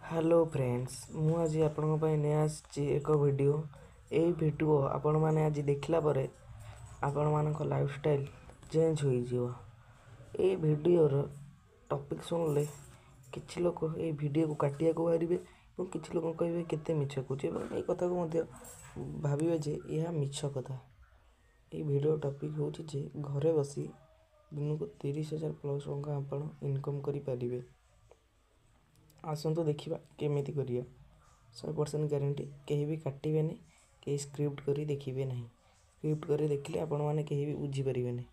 Hello friends मु आज आपण एक वीडियो वीडियो आपण मैंने आज देखला परे आपण मानक लाइफस्टाइल चेंज हो जिवो। ए वीडियो रो टॉपिक सुनले किछि लोक ए वीडियो को काटिया को बाहरिबे और किछि लोक कहबे केते मिछ कुछ ए कथा को मध्य भाबिबे जे यह मिछ कथा। ए वीडियो टॉपिक होछि जे घरे बसी दिन को 30,000 प्लस टंका आपण इनकम करि परिबे। आसतु देखिबा केमिति करिया 100% गारंटी कहीं भी काटिबे नहीं, कहीं स्क्रिप्ट करी देखिबे नहीं। स्क्रिप्ट करी देखिले आपण माने कहीं भी बुझी परिबे नहीं।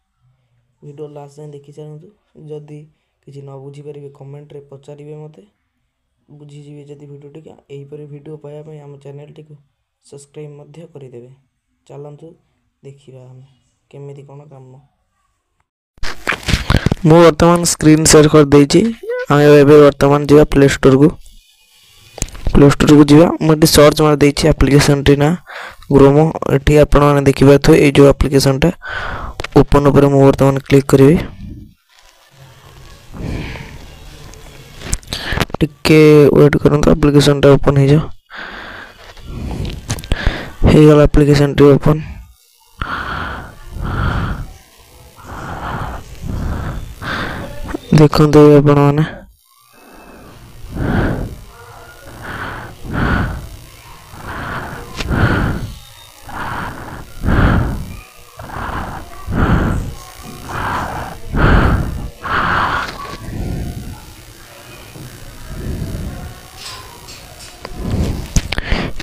वीडियो लास्ट जाए देखि चाहନ୍ତୁ। जदि किछि न बुझी परिबे कमेंट रे पचारिबे मते बुझी जिवे। जदि वीडियो टिका एही परे वीडियो पाया पय हम चैनल टिको सब्सक्राइब मध्य करि देबे। चलନ୍ତୁ देखिबा हम केमिति कोन काम। मु वर्तमान स्क्रीन शेयर कर देछि। वर्तमान जा प्ले स्टोर को जा मुझे सर्च मार देछि एप्लिकेशन टी ना ग्रोमो। एठी आपण माने देखि पाथो ए जो एप्लिकेशन टा ओपन ऊपर मु वर्तमान क्लिक करिवे। टिके वेट करन एप्लिकेशन टा ओपन हो जा। हे गला एप्लिकेशन टी ओपन। देखो तो आपण माने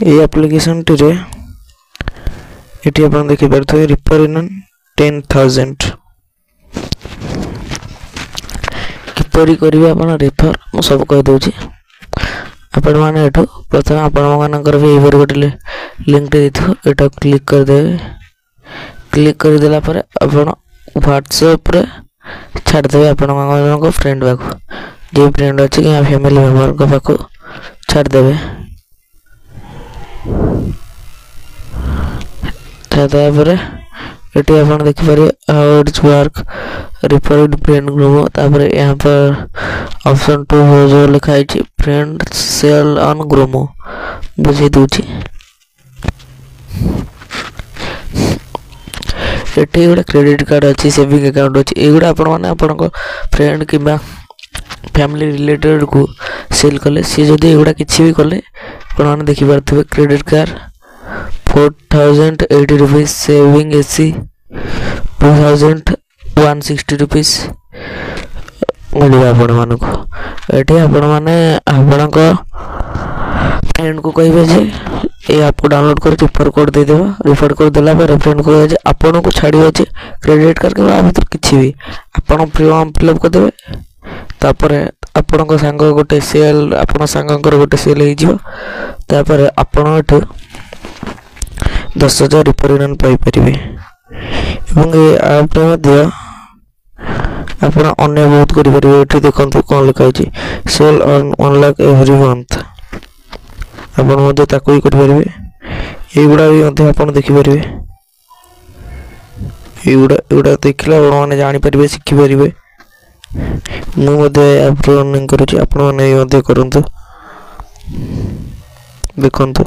ये एप्लिकेशन टी रे एटी आपण देखि परथो रिफर इन 10,000 किपरि करिवे आपण रेफर मु सब कह दोछि। आपण माने एठो प्रथम आपण मानकर भी एवर गोटे लिंक देथो एटा क्लिक कर देबे। क्लिक कर देला पर आपण WhatsApp रे छाड़ देबे आपण मानक फ्रेंड बाको जे फ्रेंड अछि कि फैमिली मेंबर को बाको छाड़ देबे। छाड़ा पर एटी आपण देखि पारे how it's work referred friend group. तापर यहां पर ऑप्शन 2 हो जो लिखा है फ्रेंड सेल ऑन ग्रोमो बुझे दूची। एटी गोटे क्रेडिट कार्ड अछि, सेविंग अकाउंट अछि। एगुडा आपण माने आपण को फ्रेंड किबा फैमिली रिलेटेड को सेल कले सी जदी एगुडा किछि भी कले आपण माने देखि पारथबे credit card 4,080 rupees, saving AC 2,160 rupees मिलवा आपण मानको। एठी आपण माने आपण को फ्रेंड को कहबे जे ए ऐप को डाउनलोड कर रिफर कोड दे देबा। रिफर कोड देला पर फ्रेंड को जे आपण को छाड़ियो जे क्रेडिट कार्ड के आ भीतर किछि भी आपण फॉर्म फिल अप कर देबे। तापर आपण को संग गोटे सेल आपण संगकर गोटे सेल हे जिवो। तापर आपण एठो 10,000 रिफर पाई परिबे। एवं ए ऐप मध्य आपण अन्य बहुत करि परिबे। एठी देखंतु कोन लिखा अछि sale on 1 lakh every month. आपण मध्य ताको ही करि परिबे। एगुडा भी मध्य आपण देखि परिबे। एगुडा देखला आपण माने जानि परिबे सिखि परिबे। मु मध्य ऐप रनिंग करूची आपण माने मध्य करंतु देखंतु।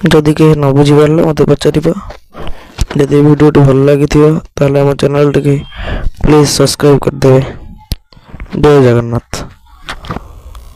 जदि के न बुझी पारले मते पचारिबो। जदि वीडियो टी भल लागिथिबो ताले हम चैनल टी प्लीज सब्सक्राइब कर देबे। जय जगन्नाथ।